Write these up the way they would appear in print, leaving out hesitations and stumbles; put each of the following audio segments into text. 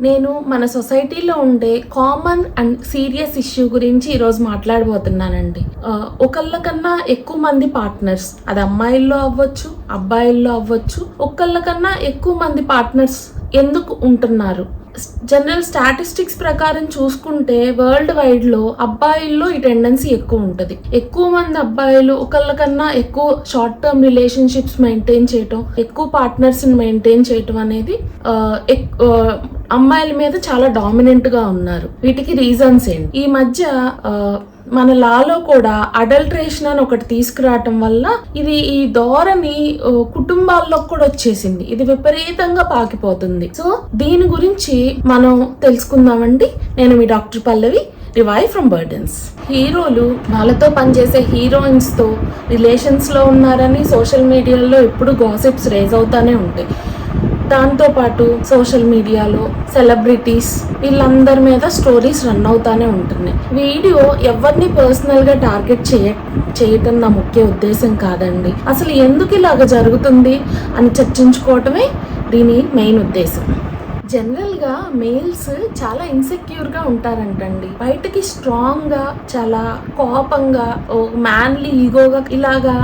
నేను మన సొసైటీలో ఉండే కామన్ అండ్ సీరియస్ ఇష్యూ గురించి ఈరోజు మాట్లాడబోతున్నానండి. ఒకళ్ళ కన్నా ఎక్కువ మంది పార్ట్నర్స్, అది అమ్మాయిల్లో అవ్వచ్చు, అబ్బాయిల్లో అవ్వచ్చు, ఒకళ్ళ కన్నా ఎక్కువ మంది పార్ట్నర్స్ ఎందుకు ఉంటున్నారు? జనరల్ స్టాటిస్టిక్స్ ప్రకారం చూసుకుంటే వరల్డ్ వైడ్ లో అబ్బాయిల్లో ఈ టెండెన్సీ ఎక్కువ ఉంటుంది. ఎక్కువ మంది అబ్బాయిలు ఒకళ్ళ కన్నా ఎక్కువ షార్ట్ టర్మ్ రిలేషన్షిప్స్ మెయింటైన్ చేయటం, ఎక్కువ పార్ట్నర్స్ మెయింటైన్ చేయటం అనేది అమ్మాయిల మీద చాలా డామినెంట్ గా ఉన్నారు. వీటికి రీజన్స్ ఏంటి? ఈ మధ్య మన లాలో కూడా అడల్ట్రేషన్ అని ఒకటి తీసుకురావటం వల్ల ఈ ధోరణి కుటుంబాల్లో కూడా వచ్చేసింది. ఇది విపరీతంగా పాకిపోతుంది. సో దీని గురించి మనం తెలుసుకుందామండి. నేను మీ doctor Pallavi, revive from burdens. హీరోలు వాళ్ళతో పనిచేసే హీరోయిన్స్ తో రిలేషన్స్ లో ఉన్నారని సోషల్ మీడియాలో ఎప్పుడు గాసిప్స్ రేజ్ అవుతానే ఉంటాయి. దాంతోపాటు సోషల్ మీడియాలో సెలబ్రిటీస్ వీళ్ళందరి మీద స్టోరీస్ రన్ అవుతానే ఉంటున్నాయి. వీడియో ఎవరిని పర్సనల్గా టార్గెట్ చేయటం నా ముఖ్య ఉద్దేశం కాదండి. అసలు ఎందుకు ఇలాగ జరుగుతుంది అని చర్చించుకోవటమే దీని మెయిన్ ఉద్దేశం. జనరల్గా మేల్స్ చాలా ఇన్సెక్యూర్గా ఉంటారంటండి. బయటకి స్ట్రాంగ్గా, చాలా కోపంగా, మ్యాన్లీ ఈగోగా ఇలాగా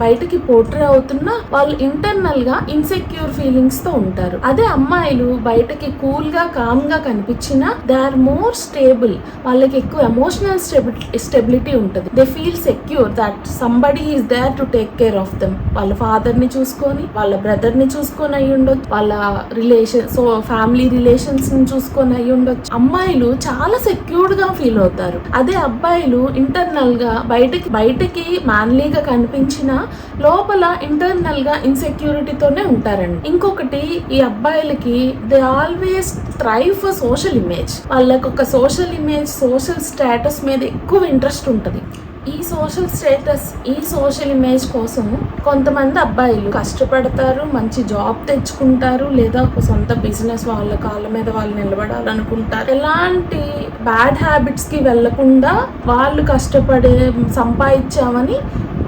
బయటకి పోర్ట్రే అవుతున్నా వాళ్ళు ఇంటర్నల్ గా ఇన్సెక్యూర్ ఫీలింగ్స్ తో ఉంటారు. అదే అమ్మాయిలు బయటకి కూల్ గా, కామ్ గా కనిపించినా దే ఆర్ మోర్ స్టేబుల్. వాళ్ళకి ఎక్కువ ఎమోషనల్ స్టెబిలిటీ ఉంటుంది. They feel secure that somebody is there to take care of them. వాళ్ళ ఫాదర్ ని చూసుకొని, వాళ్ళ బ్రదర్ ని చూసుకొని అయి ఉండొచ్చు, వాళ్ళ ఫ్యామిలీ రిలేషన్స్ ని చూసుకొని అయి ఉండొచ్చు. అమ్మాయిలు చాలా సెక్యూర్డ్ గా ఫీల్ అవుతారు. అదే అబ్బాయిలు ఇంటర్నల్ గా బయటకి మ్యాన్లీగా కనిపించినా లోపల ఇంటర్నల్ గా ఇన్సెక్యూరిటీతోనే ఉంటారండి. ఇంకొకటి, ఈ అబ్బాయిలకి they always thrive for social image. వాళ్ళకి ఒక సోషల్ ఇమేజ్, సోషల్ స్టేటస్ మీద ఎక్కువ ఇంట్రెస్ట్ ఉంటుంది. ఈ సోషల్ స్టేటస్, ఈ సోషల్ ఇమేజ్ కోసం కొంతమంది అబ్బాయిలు కష్టపడతారు, మంచి జాబ్ తెచ్చుకుంటారు, లేదా ఒక సొంత బిజినెస్ వాళ్ళ కాళ్ళ మీద వాళ్ళు నిలబడాలనుకుంటారు. ఎలాంటి బ్యాడ్ హ్యాబిట్స్ కి వెళ్లకుండా వాళ్ళు కష్టపడే సంపాదించామని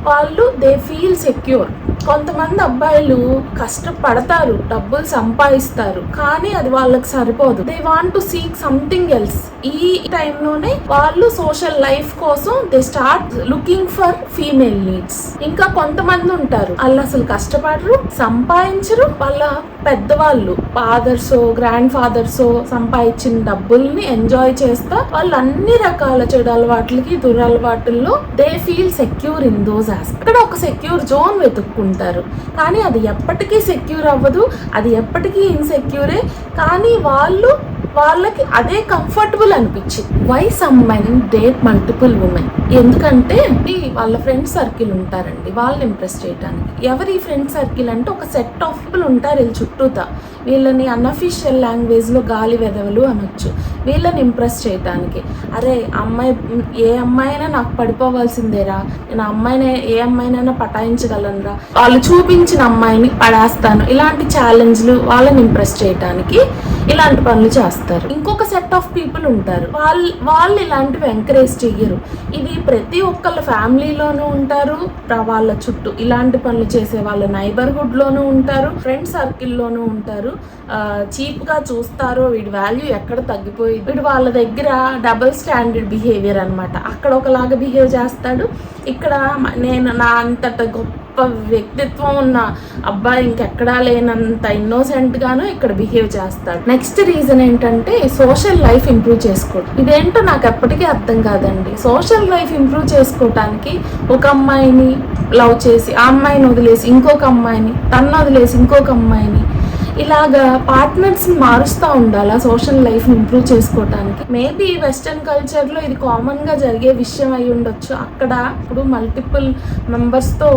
వాళ్ళు దే ఫీల్ సెక్యూర్. కొంతమంది అబ్బాయిలు కష్టపడతారు, డబ్బులు సంపాదిస్తారు, కానీ అది వాళ్ళకి సరిపోదు. They want to seek something else. ఈ టైంలోనే వాళ్ళు సోషల్ లైఫ్ కోసం they start looking for female needs. ఇంకా కొంతమంది ఉంటారు, వాళ్ళు అసలు కష్టపడరు, సంపాదించరు. వాళ్ళ పెద్దవాళ్ళు, ఫాదర్స్, గ్రాండ్ ఫాదర్స్ సంపాదించిన డబ్బుల్ని ఎంజాయ్ చేస్తా వాళ్ళు అన్ని రకాల చెడు అలవాట్లకి, దురలవాటుల్లో they feel secure in those aspects. ఇక్కడ ఒక సెక్యూర్ జోన్ వెతుక్కుంటారు, కానీ అది ఎప్పటికీ సెక్యూర్ అవ్వదు, అది ఎప్పటికీ ఇన్సెక్యూరే. కానీ వాళ్ళకి అదే కంఫర్టబుల్ అనిపించింది. Why some men date multiple women? ఎందుకంటే వాళ్ళ ఫ్రెండ్ సర్కిల్ ఉంటారండి, వాళ్ళని ఇంప్రెస్ చేయడానికి. ఎవరి ఫ్రెండ్ సర్కిల్ అంటే ఒక సెట్ ఆఫ్ పీపుల్ ఉంటారు వీళ్ళ చుట్టూతా. వీళ్ళని అన్అఫీషియల్ లాంగ్వేజ్ లో గాలి వెదవలు అనొచ్చు. వీళ్ళని ఇంప్రెస్ చేయడానికి, అరే అమ్మాయి, ఏ అమ్మాయి అయినా నాకు పడిపోవాల్సిందేరా, నేను అమ్మాయిని ఏ అమ్మాయినైనా పటాయించగలనురా, వాళ్ళు చూపించిన అమ్మాయిని పడేస్తాను, ఇలాంటి ఛాలెంజ్లు వాళ్ళని ఇంప్రెస్ చేయడానికి ఇలాంటి పనులు చేస్తారు. ఇంకొక సెట్ ఆఫ్ పీపుల్ ఉంటారు, వాళ్ళు ఇలాంటివి ఎంకరేజ్ చెయ్యరు. ఇది ప్రతి ఒక్కళ్ళ ఫ్యామిలీలోనూ ఉంటారు, వాళ్ళ చుట్టూ ఇలాంటి పనులు చేసే వాళ్ళ నైబర్హుడ్ లోనూ ఉంటారు, ఫ్రెండ్ సర్కిల్లోనూ ఉంటారు. చీప్ గా చూస్తారు, వీడి వాల్యూ ఎక్కడ తగ్గిపోయింది, వీడు వాళ్ళ దగ్గర డబుల్ స్టాండర్డ్ బిహేవియర్ అనమాట. అక్కడ ఒకలాగా బిహేవ్ చేస్తాడు, ఇక్కడ నా అంతట గొప్ప వ్యక్తిత్వం ఉన్న అబ్బాయి ఇంకెక్కడా లేనంత ఇన్నోసెంట్ గాను ఇక్కడ బిహేవ్ చేస్తాడు. నెక్స్ట్ రీజన్ ఏంటంటే సోషల్ లైఫ్ ఇంప్రూవ్ చేసుకోవడం. ఇదేంటో నాకు ఎప్పటికీ అర్థం కాదండి. సోషల్ లైఫ్ ఇంప్రూవ్ చేసుకోవటానికి ఒక అమ్మాయిని లవ్ చేసి, ఆ అమ్మాయిని వదిలేసి ఇంకొక అమ్మాయిని, తను వదిలేసి ఇంకొక అమ్మాయిని, ఇలాగా పార్ట్నర్స్ మారుస్తూ ఉండాలా సోషల్ లైఫ్ ఇంప్రూవ్ చేసుకోవటానికి? మేబీ వెస్టర్న్ కల్చర్లో ఇది కామన్ గా జరిగే విషయం అయి ఉండొచ్చు. అక్కడ ఇప్పుడు మల్టిపుల్ మెంబర్స్తో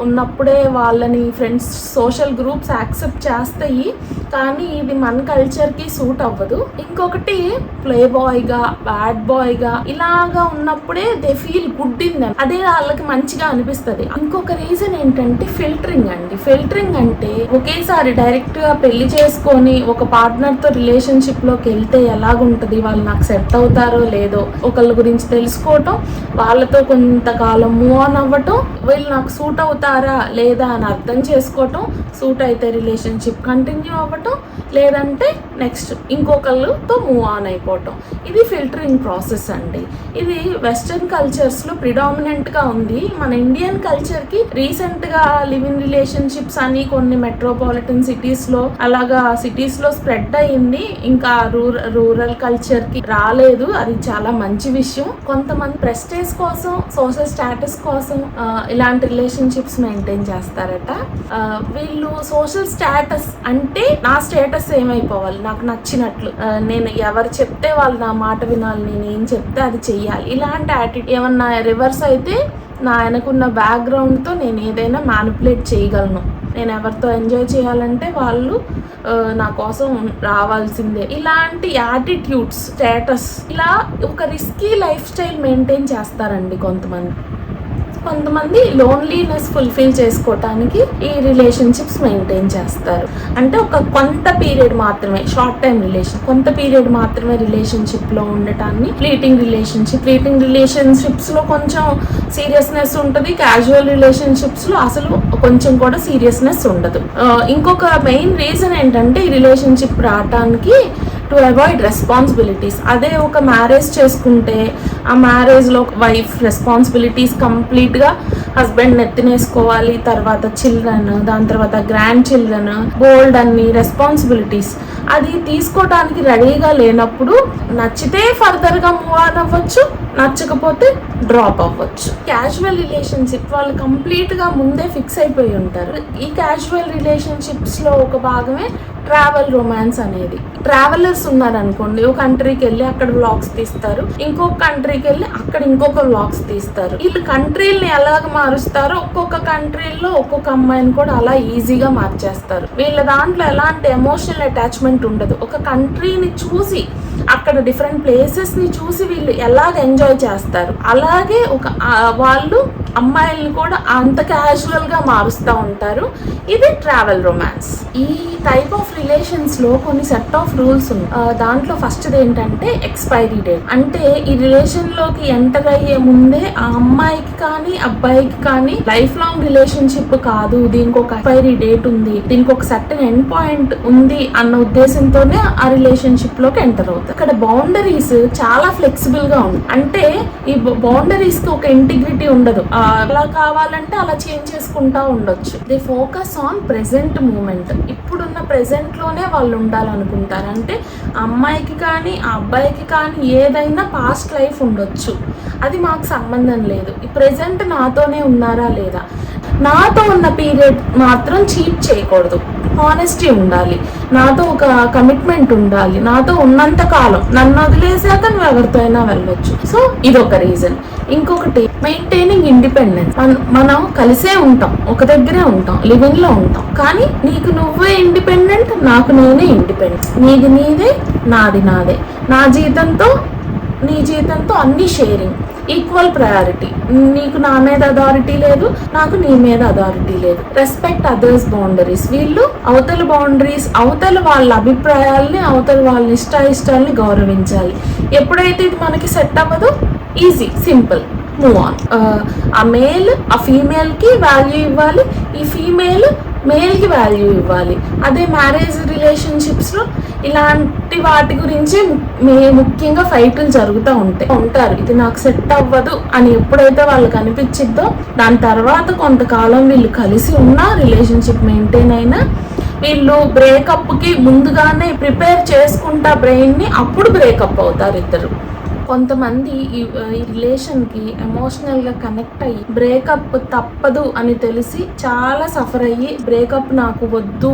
ఉన్నప్పుడే వాళ్ళని ఫ్రెండ్స్, సోషల్ గ్రూప్స్ యాక్సెప్ట్ చేస్తాయి, కానీ ఇది మన కల్చర్కి సూట్ అవ్వదు. ఇంకొకటి, ప్లే బాయ్గా, బ్యాడ్ బాయ్గా ఇలాగా ఉన్నప్పుడే they feel good in them, అదే వాళ్ళకి మంచిగా అనిపిస్తుంది. ఇంకొక రీజన్ ఏంటంటే ఫిల్టరింగ్ అండి. ఫిల్టరింగ్ అంటే ఒకేసారి డైరెక్ట్ గా పెళ్లి చేసుకొని ఒక పార్ట్నర్ తో రిలేషన్షిప్ లోకి వెళ్తే ఎలాగుంటది, వాళ్ళు నాకు సెట్ అవుతారో లేదో ఒకళ్ళ గురించి తెలుసుకోవటం, వాళ్ళతో కొంతకాలం మూవ్ ఆన్ అవ్వటం, వీళ్ళు నాకు సూట్ అవుతారా లేదా అని అర్థం చేసుకోవటం, సూట్ అయితే రిలేషన్షిప్ కంటిన్యూ అవ్వటం, లేదంటే నెక్స్ట్ ఇంకొకళ్ళతో మూవ్ ఆన్ అయిపోవటం. ఇది ఫిల్టరింగ్ ప్రాసెస్ అండి. ఇది వెస్టర్న్ కల్చర్స్లో ప్రిడామినెంట్గా ఉంది. మన ఇండియన్ కల్చర్కి రీసెంట్గా లివ్ ఇన్ రిలేషన్షిప్స్ అని కొన్ని మెట్రోపాలిటన్ సిటీస్లో అలాగా సిటీస్లో స్ప్రెడ్ అయ్యింది. ఇంకా రూరల్ కల్చర్కి రాలేదు. అది చాలా మంచి విషయం. కొంతమంది ప్రెస్టేజ్ కోసం, సోషల్ స్టేటస్ కోసం ఇలాంటి రిలేషన్షిప్స్ మెయింటైన్ చేస్తారట. వీళ్ళు సోషల్ స్టేటస్ అంటే నా స్టేటస్ ఏమైపోవాలి, నాకు నచ్చినట్లు, నేను ఎవరు చెప్తే వాళ్ళు నా మాట వినాలి, నేను ఏం చెప్తే అది చెయ్యాలి, ఇలాంటి యాటిట్యూడ్ ఏమన్నా రివర్స్ అయితే నా ఆయనకున్న బ్యాక్గ్రౌండ్తో నేను ఏదైనా మ్యానిపులేట్ చేయగలను. నేను ఎవరితో ఎంజాయ్ చేయాలంటే వాళ్ళు నా కోసం రావాల్సిందే. ఇలాంటి యాటిట్యూడ్స్, స్టేటస్, ఇలా ఒక రిస్కీ లైఫ్ స్టైల్ మెయింటైన్ చేస్తారండి కొంతమంది లోన్లీనెస్ ఫుల్ఫిల్ చేసుకోవటానికి ఈ రిలేషన్షిప్స్ మెయింటైన్ చేస్తారు. అంటే ఒక కొంత పీరియడ్ మాత్రమే, షార్ట్ టైం కొంత పీరియడ్ మాత్రమే రిలేషన్షిప్లో ఉండటాన్ని ఫ్లీటింగ్ రిలేషన్షిప్స్లో కొంచెం సీరియస్నెస్ ఉంటుంది. క్యాజువల్ రిలేషన్షిప్స్లో అసలు కొంచెం కూడా సీరియస్నెస్ ఉండదు. ఇంకొక మెయిన్ రీజన్ ఏంటంటే ఈ రిలేషన్షిప్ రావటానికి టు అవాయిడ్ రెస్పాన్సిబిలిటీస్. అదే ఒక మ్యారేజ్ చేసుకుంటే ఆ మ్యారేజ్లో వైఫ్ రెస్పాన్సిబిలిటీస్ కంప్లీట్గా హస్బెండ్ నెత్తినేసుకోవాలి. తర్వాత చిల్డ్రన్, దాని తర్వాత గ్రాండ్ చిల్డ్రన్, బోల్డ్ అన్ని రెస్పాన్సిబిలిటీస్. అది తీసుకోవడానికి రెడీగా లేనప్పుడు నచ్చితే ఫర్దర్గా మూవ్ ఆన్ అవ్వచ్చు, నచ్చకపోతే డ్రాప్ అవ్వచ్చు. క్యాజువల్ రిలేషన్షిప్ వాళ్ళు కంప్లీట్గా ముందే ఫిక్స్ అయిపోయి ఉంటారు. ఈ క్యాజువల్ రిలేషన్షిప్స్లో ఒక భాగమే ట్రావెల్ రొమాన్స్ అనేది. ట్రావెలర్స్ ఉన్నారనుకోండి, ఒక కంట్రీకి వెళ్ళి అక్కడ వ్లాగ్స్ తీస్తారు, ఇంకొక కంట్రీకి వెళ్ళి అక్కడ ఇంకొక వ్లాగ్స్ తీస్తారు. వీళ్ళు కంట్రీలని ఎలాగ మారుస్తారో ఒక్కొక్క కంట్రీలో ఒక్కొక్క అమ్మాయిని కూడా అలా ఈజీగా మార్చేస్తారు. వీళ్ళ దాంట్లో ఎలాంటి ఎమోషనల్ అటాచ్మెంట్ ఉండదు. ఒక కంట్రీని చూసి, అక్కడ డిఫరెంట్ ప్లేసెస్ని చూసి వీళ్ళు ఎలాగ ఎంజాయ్ చేస్తారు, అలాగే వాళ్ళు అమ్మాయిల్ని కూడా అంత క్యాజువల్గా మారుస్తూ ఉంటారు. ఇది ట్రావెల్ రొమాన్స్. ఈ టైప్ ఆఫ్ రిలేషన్స్లో కొన్ని సెట్ ఆఫ్ రూల్స్ ఉన్నాయి. దాంట్లో ఫస్ట్ది ఏంటంటే ఎక్స్పైరీ డేట్. అంటే ఈ రిలేషన్లోకి ఎంటర్ అయ్యే ముందే ఆ అమ్మాయికి కానీ అబ్బాయికి కానీ లైఫ్ లాంగ్ రిలేషన్షిప్ కాదు, దీనికి ఒక ఎక్స్పైరీ డేట్ ఉంది, దీనికి ఒక సర్టన్ ఎండ్ పాయింట్ ఉంది అన్న ఉద్దేశంతోనే ఆ రిలేషన్షిప్ లోకి ఎంటర్ అవుతారు. ఇక్కడ బౌండరీస్ చాలా ఫ్లెక్సిబుల్ గా ఉంది. అంటే ఈ బౌండరీస్ కి ఒక ఇంటిగ్రిటీ ఉండదు. అలా కావాలంటే అలా చేంజ్ చేసుకుంటా ఉండొచ్చు. They focus on present moment. ఇప్పుడున్న ప్రెసెంట్ లోనే వాళ్ళు ఉండాలనుకుంటారు. అంటే అమ్మాయికి కానీ ఆ అబ్బాయికి కానీ ఏదైనా పాస్ట్ లైఫ్ ఉండొచ్చు, అది మాకు సంబంధం లేదు. ఈ ప్రెసెంట్ నాతోనే ఉన్నారా లేదా, నాతో ఉన్న పీరియడ్ మాత్రం చీట్ చేయకూడదు, హానెస్టీ ఉండాలి, నాతో ఒక కమిట్మెంట్ ఉండాలి, నాతో ఉన్నంత కాలం, నన్ను వదిలేసాక నువ్వు ఎవరితో అయినా వెళ్ళొచ్చు. సో ఇదొక రీజన్. ఇంకొకటి మెయింటైనింగ్ ఇండిపెండెన్స్. మనం కలిసే ఉంటాం, ఒక దగ్గరే ఉంటాం, లివింగ్ లో ఉంటాం, కానీ నీకు నువ్వే ఇండిపెండెంట్, నాకు నేనే ఇండిపెండెంట్. నీది నీదే, నాది నాదే, నా జీతంతో నీ జీతంతో అన్ని షేరింగ్, ఈక్వల్ ప్రయారిటీ. నీకు నా మీద అథారిటీ లేదు, నాకు నీ మీద అథారిటీ లేదు. Respect others boundaries. వీళ్ళు అవతల బౌండరీస్, అవతల వాళ్ళ అభిప్రాయాల్ని, అవతల వాళ్ళ ఇష్టాయిష్టాలని గౌరవించాలి. ఎప్పుడైతే ఇది మనకి సెట్ అవ్వదో ఈజీ, సింపుల్, మూవ్ ఆన్. ఆ మేల్ ఆ ఫీమేల్కి వాల్యూ ఇవ్వాలి, ఈ ఫీమేల్ మేల్కి వాల్యూ ఇవ్వాలి. అదే మ్యారేజ్ రిలేషన్షిప్స్లో ఇలాంటి వాటి గురించి ముఖ్యంగా ఫైట్లు జరుగుతూ ఉంటారు. ఇది నాకు సెట్ అవ్వదు అని ఎప్పుడైతే వాళ్ళకి అనిపించిద్దో, దాని తర్వాత కొంతకాలం వీళ్ళు కలిసి ఉన్న రిలేషన్షిప్ మెయింటైన్ అయినా వీళ్ళు బ్రేకప్కి ముందుగానే ప్రిపేర్ చేసుకుంటా బ్రెయిన్ని, అప్పుడు బ్రేకప్ అవుతారు ఇద్దరు. కొంతమంది ఈ రిలేషన్కి ఎమోషనల్గా కనెక్ట్ అయ్యి బ్రేకప్ తప్పదు అని తెలిసి చాలా సఫర్ అయ్యి, బ్రేకప్ నాకు వద్దు,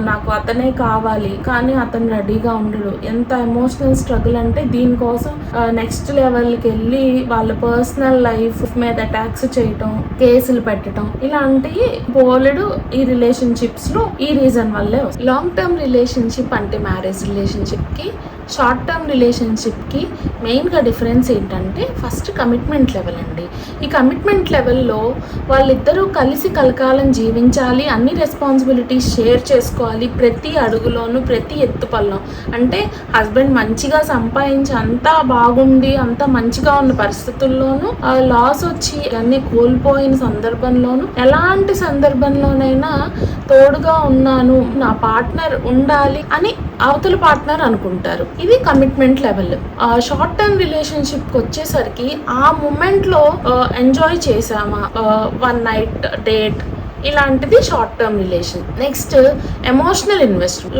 నాకు అతనే కావాలి, కానీ అతను రెడీగా ఉండడు. ఎంత ఎమోషనల్ స్ట్రగుల్ అంటే దీనికోసం నెక్స్ట్ లెవెల్కి వెళ్ళి వాళ్ళ పర్సనల్ లైఫ్ మీద అటాక్స్ చేయటం, కేసులు పెట్టడం, ఇలాంటివి బోలెడు ఈ రిలేషన్షిప్స్లో ఈ రీజన్ వల్లే వస్తుంది. లాంగ్ టర్మ్ రిలేషన్షిప్ అంటే మ్యారేజ్ రిలేషన్షిప్కి, షార్ట్ టర్మ్ రిలేషన్షిప్కి మెయిన్గా డిఫరెన్స్ ఏంటంటే ఫస్ట్ కమిట్మెంట్ లెవెల్ అండి. ఈ కమిట్మెంట్ లెవెల్లో వాళ్ళిద్దరూ కలిసి కలకాలం జీవించాలి, అన్ని రెస్పాన్సిబిలిటీస్ షేర్ చేసుకోవాలి, ప్రతి అడుగులోనూ, ప్రతి ఎత్తుపల్లం. అంటే హస్బెండ్ మంచిగా సంపాదించి అంతా బాగుండి అంతా మంచిగా ఉన్న పరిస్థితుల్లోనూ లాస్ వచ్చి అన్నీ కోల్పోయిన సందర్భంలోనూ, ఎలాంటి సందర్భంలోనైనా తోడుగా ఉన్నాను, నా పార్ట్నర్ ఉండాలి అని అవతల పార్ట్నర్ అనుకుంటారు. ఇది commitment level. Short term relationship కి వచ్చేసరికి ఆ మూమెంట్ లో ఎంజాయ్ చేసామా, వన్ నైట్ డేట్ ఇలాంటిది short term relation. Next emotional investment.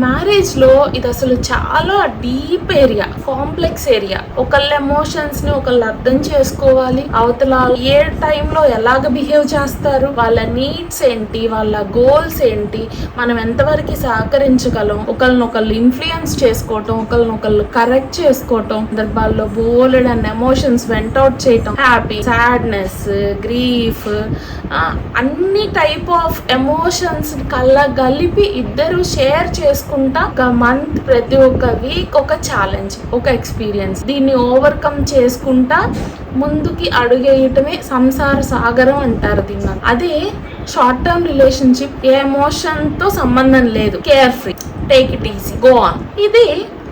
Marriage లో ఇది అసలు చాలా డీప్ ఏరియా, కాంప్లెక్స్ ఏరియా. ఒకళ్ళ ఎమోషన్స్ ని ఒకళ్ళు అర్థం చేసుకోవాలి, అవతల ఏ టైంలో ఎలాగ బిహేవ్ చేస్తారు, వాళ్ళ నీడ్స్ ఏంటి, వాళ్ళ గోల్స్ ఏంటి, మనం ఎంతవరకు సహకరించగలం, ఒకళ్ళనొకళ్ళు ఇన్ఫ్లుయెన్స్ చేసుకోవటం, ఒకళ్ళనొకళ్ళు కరెక్ట్ చేసుకోవటం, సందర్భాల్లో బోల్డ్ అండ్ ఎమోషన్స్ వెంట్ అవుట్ చేయటం, హ్యాపీ, సాడ్నెస్, గ్రీఫ్, అన్ని టైప్ ఆఫ్ ఎమోషన్స్ కలిపి ఇద్దరు షేర్ చేసుకుంటా ఒక మంత్, ప్రతి ఒక్క వీక్ ఒక ఛాలెంజ్, ఒక ఎక్స్పీరియన్స్, దీన్ని ఓవర్కమ్ చేసుకుంటా ముందుకి అడుగేయటమే సంసార సాగరం అంటారు దీన్ని. అదే షార్ట్ టర్మ్ రిలేషన్షిప్ ఏ ఎమోషన్ తో సంబంధం లేదు, care free, take it easy, go on. ఇది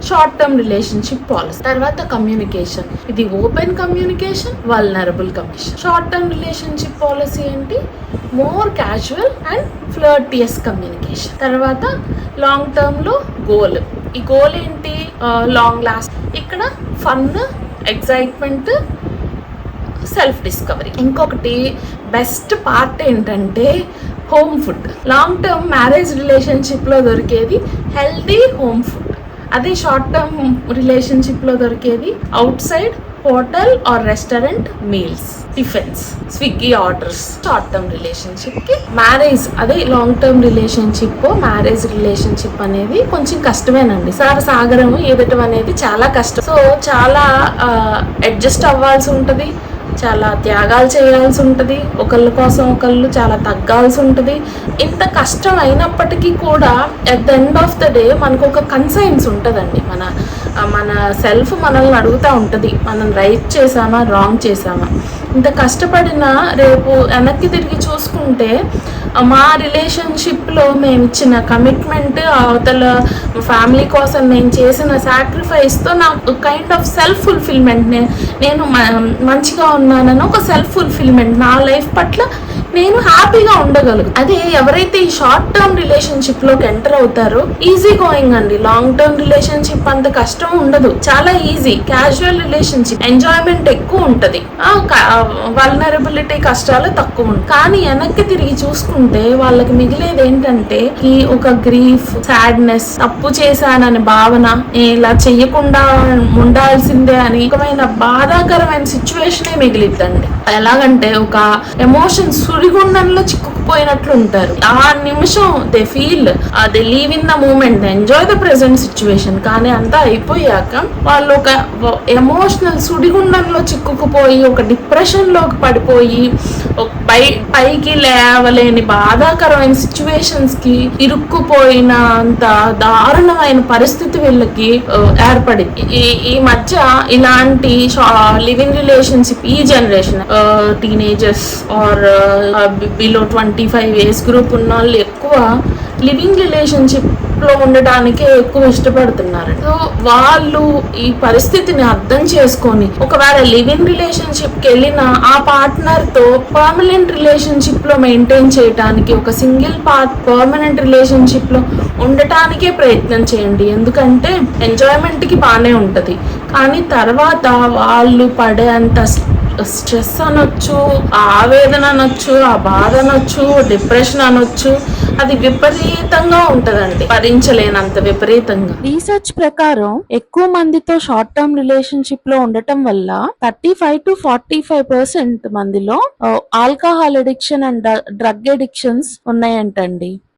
షార్ట్ టర్మ్ రిలేషన్షిప్ పాలసీ. తర్వాత కమ్యూనికేషన్. ఇది open communication, vulnerable communication. Short term relationship policy ఏంటి, మోర్ క్యాజువల్ అండ్ ఫ్లర్టియస్ కమ్యూనికేషన్. తర్వాత లాంగ్ టర్మ్ లో గోల్. ఈ గోల్ ఏంటి, లాంగ్ లాస్ట్. ఇక్కడ ఫన్, ఎక్సైట్మెంట్, సెల్ఫ్ డిస్కవరీ. ఇంకొకటి బెస్ట్ పార్ట్ ఏంటంటే home food. Long term marriage relationship లో దొరికేది హెల్దీ హోమ్ ఫుడ్. అదే షార్ట్ టర్మ్ రిలేషన్షిప్ లో దొరికేది out side hotel are restaurant meals, tiffins, Swiggy orders. Short term relationship కి marriage, అదే long term relationship, marriage relationship అనేది కొంచెం కష్టమేనండి. సాగరం ఈదటం అనేది చాలా కష్టం. సో చాలా అడ్జస్ట్ అవ్వాల్సి ఉంటుంది, చాలా త్యాగాలు చేయాల్సి ఉంటుంది, ఒకళ్ళ కోసం ఒకళ్ళు చాలా తగ్గాల్సి ఉంటుంది. ఇంత కష్టం అయినప్పటికీ కూడా at the end of the day మనకు ఒక కన్సైన్స్ ఉంటుందండి. మన సెల్ఫ్ మనల్ని అడుగుతూ ఉంటుంది, మనం రైట్ చేసామా, రాంగ్ చేసామా. ఇంత కష్టపడినా రేపు వెనక్కి తిరిగి చూసుకుంటే మా రిలేషన్షిప్లో మేము ఇచ్చిన కమిట్మెంట్, అవతల ఫ్యామిలీ కోసం నేను చేసిన సాక్రిఫైస్తో నాకు కైండ్ ఆఫ్ సెల్ఫ్ ఫుల్ఫిల్మెంట్, నేను మంచిగా ఉన్నానని ఒక సెల్ఫ్ ఫుల్ఫిల్మెంట్, నా లైఫ్ పట్ల నేను హ్యాపీగా ఉండగలను. అదే ఎవరైతే ఈ షార్ట్ టర్మ్ రిలేషన్షిప్ లోకి ఎంటర్ అవుతారో ఈజీ గోయింగ్ అండి. లాంగ్ టర్మ్ రిలేషన్షిప్ అంత కష్టం ఉండదు, చాలా ఈజీ, క్యాజువల్ రిలేషన్షిప్, ఎంజాయ్మెంట్ ఎక్కువ ఉంటది, వల్నరబిలిటీ కష్టాలు తక్కువ ఉంటుంది. కానీ వెనక్కి తిరిగి చూసుకుంటే వాళ్ళకి మిగిలేది ఏంటంటే ఈ ఒక గ్రీఫ్, సాడ్నెస్, తప్పు చేశానని భావన, ఇలా చెయ్యకుండా ఉండాల్సిందే అని రకమైన బాధాకరమైన సిచ్యువేషనే మిగిలిద్దండి. ఎలాగంటే ఒక ఎమోషన్ సుడిగుండంలో చిక్కుకుపోయినట్లు ఉంటారు. ఆ నిమిషం they feel, they live in the moment, they enjoy the present situation. కానీ అంతా అయిపోయాక వాళ్ళు ఒక ఎమోషనల్ సుడిగుండంలో చిక్కుకుపోయి ఒక డిప్రెషన్ లోకి పడిపోయి పైకి లేవలేని బాధాకరమైన సిచ్యువేషన్స్ కి ఇరుక్కుపోయిన అంత దారుణమైన పరిస్థితి వీళ్ళకి ఏర్పడింది. ఈ మధ్య ఇలాంటి లివింగ్ రిలేషన్షిప్ ఈ generation teenagers or below 25 age group ఉన్న వాళ్ళు ఎక్కువ లివింగ్ రిలేషన్షిప్ లో ఉండడానికే ఎక్కువ ఇష్టపడుతున్నారు. సో వాళ్ళు ఈ పరిస్థితిని అర్థం చేసుకొని ఒకవేళ లివింగ్ రిలేషన్షిప్ కి వెళ్ళిన ఆ పార్ట్నర్ తో పర్మనెంట్ రిలేషన్షిప్ లో మెయింటైన్ చేయడానికి, ఒక సింగిల్ పర్మనెంట్ రిలేషన్షిప్ లో ఉండటానికే ప్రయత్నం చేయండి. ఎందుకంటే ఎంజాయ్మెంట్ కి బాగానే ఉంటది, కానీ తర్వాత వాళ్ళు పడే అంత స్ట్రెస్ అనొచ్చు, ఆవేదన అనొచ్చు, ఆ బాధ అనొచ్చు, డిప్రెషన్ అనొచ్చు, అది విపరీతంగా ఉంటదండి, భరించలేనంత విపరీతంగా. రీసెర్చ్ ప్రకారం ఎక్కువ మందితో షార్ట్ టర్మ్ రిలేషన్షిప్ లో ఉండటం వల్ల 35 to 45% మందిలో alcohol addiction and drug addictions ఉన్నాయంటండి.